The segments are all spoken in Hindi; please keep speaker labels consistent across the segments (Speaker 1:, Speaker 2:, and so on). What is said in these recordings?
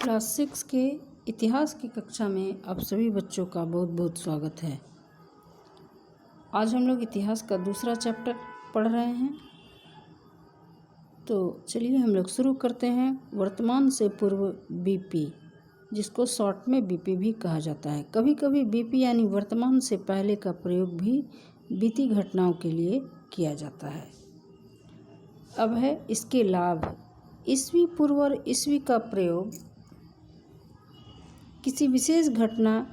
Speaker 1: क्लास 6 के इतिहास की कक्षा में आप सभी बच्चों का बहुत बहुत स्वागत है। आज हम लोग इतिहास का दूसरा चैप्टर पढ़ रहे हैं। तो चलिए हम लोग शुरू करते हैं। वर्तमान से पूर्व बीपी, जिसको शॉर्ट में बीपी भी कहा जाता है। कभी कभी बीपी यानी वर्तमान से पहले का प्रयोग भी बीती घटनाओं के लिए किया जाता है। अब है इसके लाभ। ईस्वी पूर्व और ईस्वी का प्रयोग किसी विशेष घटना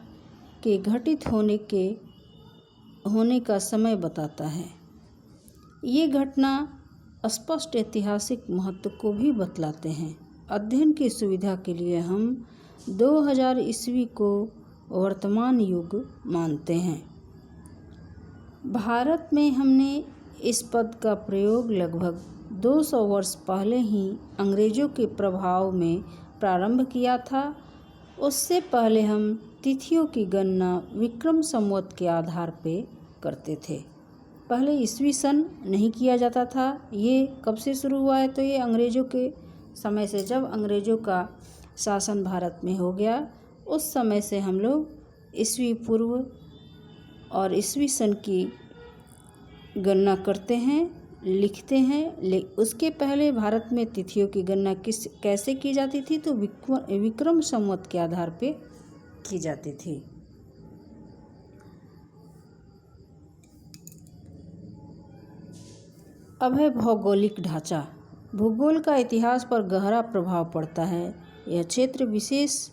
Speaker 1: के घटित होने का समय बताता है। ये घटना स्पष्ट ऐतिहासिक महत्व को भी बतलाते हैं। अध्ययन की सुविधा के लिए हम 2000 ईस्वी को वर्तमान युग मानते हैं। भारत में हमने इस पद का प्रयोग लगभग 200 वर्ष पहले ही अंग्रेज़ों के प्रभाव में प्रारंभ किया था। उससे पहले हम तिथियों की गणना विक्रम संवत के आधार पे करते थे। पहले ईस्वी सन नहीं किया जाता था। ये कब से शुरू हुआ है? तो ये अंग्रेज़ों के समय से, जब अंग्रेज़ों का शासन भारत में हो गया, उस समय से हम लोग ईस्वी पूर्व और ईस्वी सन की गणना करते हैं, लिखते हैं। उसके पहले भारत में तिथियों की गणना कैसे की जाती थी? तो विक्रम संवत के आधार पे की जाती थी। अब है भौगोलिक ढांचा। भूगोल का इतिहास पर गहरा प्रभाव पड़ता है। यह क्षेत्र विशेष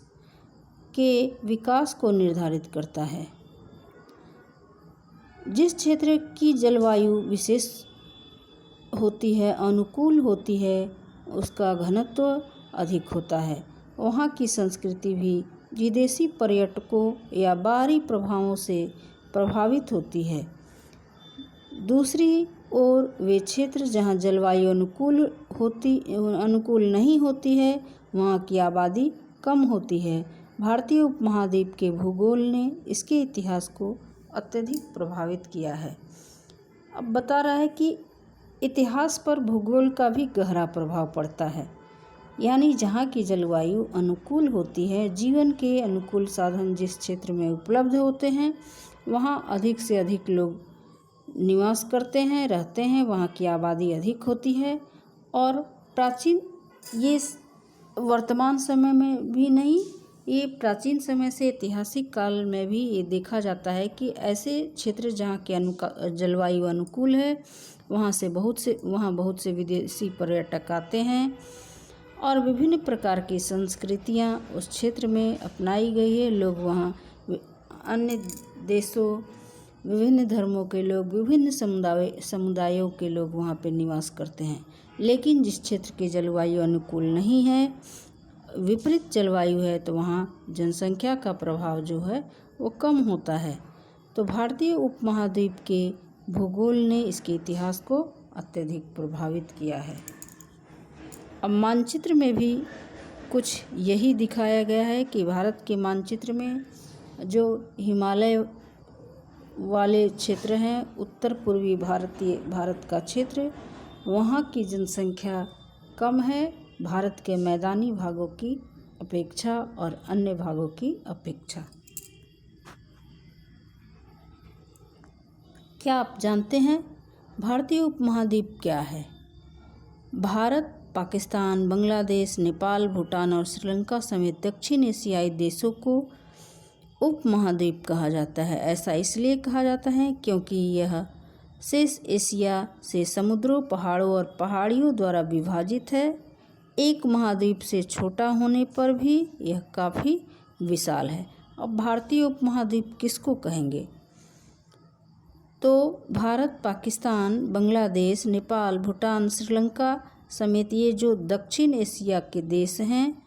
Speaker 1: के विकास को निर्धारित करता है। जिस क्षेत्र की जलवायु विशेष होती है, अनुकूल होती है, उसका घनत्व अधिक होता है। वहाँ की संस्कृति भी विदेशी पर्यटकों या बाहरी प्रभावों से प्रभावित होती है। दूसरी ओर वे क्षेत्र जहाँ जलवायु अनुकूल नहीं होती है, वहाँ की आबादी कम होती है। भारतीय उपमहाद्वीप के भूगोल ने इसके इतिहास को अत्यधिक प्रभावित किया है। अब बता रहा है कि इतिहास पर भूगोल का भी गहरा प्रभाव पड़ता है। यानी जहाँ की जलवायु अनुकूल होती है, जीवन के अनुकूल साधन जिस क्षेत्र में उपलब्ध होते हैं, वहाँ अधिक से अधिक लोग निवास करते हैं, रहते हैं, वहाँ की आबादी अधिक होती है। और ये वर्तमान समय में भी नहीं, ये प्राचीन समय से ऐतिहासिक काल में भी ये देखा जाता है कि ऐसे क्षेत्र जहाँ के जलवायु अनुकूल है, वहाँ बहुत से विदेशी पर्यटक आते हैं और विभिन्न प्रकार की संस्कृतियाँ उस क्षेत्र में अपनाई गई है। लोग वहाँ अन्य देशों, विभिन्न धर्मों के लोग, विभिन्न समुदायों के लोग वहाँ पे निवास करते हैं। लेकिन जिस क्षेत्र की जलवायु अनुकूल नहीं है, विपरीत जलवायु है, तो वहाँ जनसंख्या का प्रभाव जो है वो कम होता है। तो भारतीय उपमहाद्वीप के भूगोल ने इसके इतिहास को अत्यधिक प्रभावित किया है। अब मानचित्र में भी कुछ यही दिखाया गया है कि भारत के मानचित्र में जो हिमालय वाले क्षेत्र हैं, उत्तर पूर्वी भारत का क्षेत्र, वहाँ की जनसंख्या कम है भारत के मैदानी भागों की अपेक्षा और अन्य भागों की अपेक्षा। क्या आप जानते हैं भारतीय उपमहाद्वीप क्या है? भारत, पाकिस्तान, बांग्लादेश, नेपाल, भूटान और श्रीलंका समेत दक्षिण एशियाई देशों को उपमहाद्वीप कहा जाता है। ऐसा इसलिए कहा जाता है क्योंकि यह शेष एशिया से समुद्रों, पहाड़ों और पहाड़ियों द्वारा विभाजित है। एक महाद्वीप से छोटा होने पर भी यह काफ़ी विशाल है। अब भारतीय उपमहाद्वीप किसको कहेंगे? तो भारत, पाकिस्तान, बांग्लादेश, नेपाल, भूटान, श्रीलंका समेत ये जो दक्षिण एशिया के देश हैं,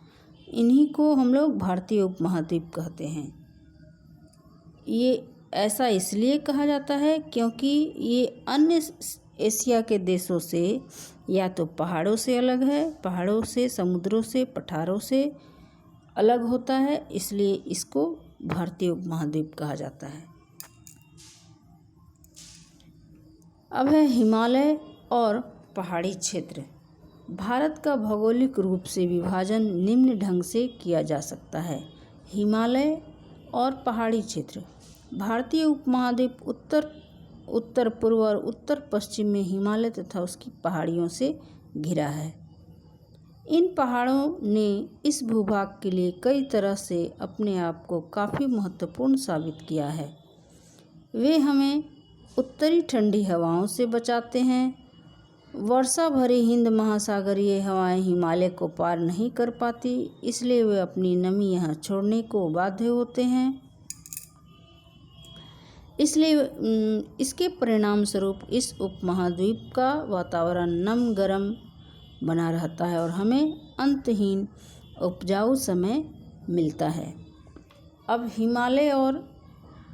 Speaker 1: इन्हीं को हम लोग भारतीय उपमहाद्वीप कहते हैं। ये ऐसा इसलिए कहा जाता है क्योंकि ये अन्य एशिया के देशों से या तो पहाड़ों से अलग है, पहाड़ों से, समुद्रों से, पठारों से अलग होता है, इसलिए इसको भारतीय उपमहाद्वीप कहा जाता है। अब है हिमालय और पहाड़ी क्षेत्र। भारत का भौगोलिक रूप से विभाजन निम्न ढंग से किया जा सकता है। हिमालय और पहाड़ी क्षेत्र। भारतीय उपमहाद्वीप उत्तर पूर्व और उत्तर पश्चिम में हिमालय तथा उसकी पहाड़ियों से घिरा है। इन पहाड़ों ने इस भूभाग के लिए कई तरह से अपने आप को काफ़ी महत्वपूर्ण साबित किया है। वे हमें उत्तरी ठंडी हवाओं से बचाते हैं। वर्षा भरी हिंद महासागरीय हवाएं हिमालय को पार नहीं कर पाती, इसलिए वे अपनी नमी यहाँ छोड़ने को बाध्य होते हैं। इसलिए इसके परिणाम स्वरूप इस उपमहाद्वीप का वातावरण नम गर्म बना रहता है और हमें अंतहीन उपजाऊ समय मिलता है। अब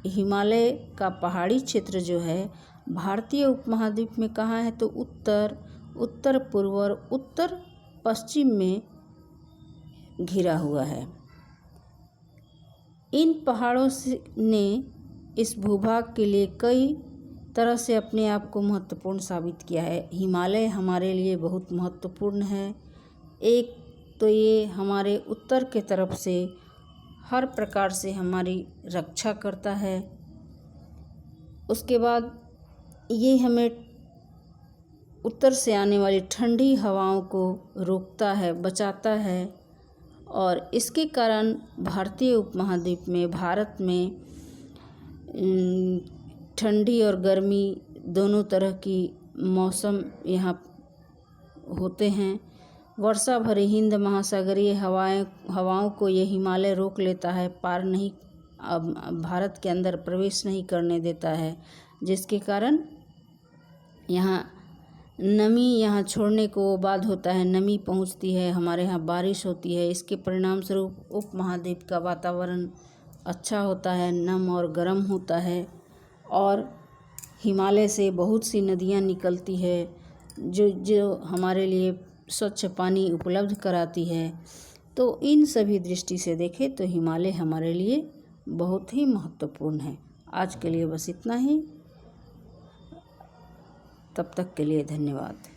Speaker 1: हिमालय का पहाड़ी क्षेत्र जो है भारतीय उपमहाद्वीप में कहाँ है, तो उत्तर पूर्व और उत्तर पश्चिम में घिरा हुआ है। इन पहाड़ों ने इस भूभाग के लिए कई तरह से अपने आप को महत्वपूर्ण साबित किया है। हिमालय हमारे लिए बहुत महत्वपूर्ण है। एक तो ये हमारे उत्तर के तरफ से हर प्रकार से हमारी रक्षा करता है। उसके बाद ये हमें उत्तर से आने वाली ठंडी हवाओं को रोकता है, बचाता है और इसके कारण भारतीय उपमहाद्वीप में, भारत में ठंडी और गर्मी दोनों तरह की मौसम यहाँ होते हैं। वर्षा भरी हिंद महासागरीय हवाओं को ये हिमालय रोक लेता है, पार नहीं, भारत के अंदर प्रवेश नहीं करने देता है, जिसके कारण यहाँ नमी यहाँ छोड़ने को बाध्य होता है, नमी पहुँचती है, हमारे यहाँ बारिश होती है। इसके परिणाम स्वरूप उपमहाद्वीप का वातावरण अच्छा होता है, नम और गर्म होता है और हिमालय से बहुत सी नदियाँ निकलती है जो हमारे लिए स्वच्छ पानी उपलब्ध कराती है। तो इन सभी दृष्टि से देखें तो हिमालय हमारे लिए बहुत ही महत्वपूर्ण है। आज के लिए बस इतना ही। तब तक के लिए धन्यवाद।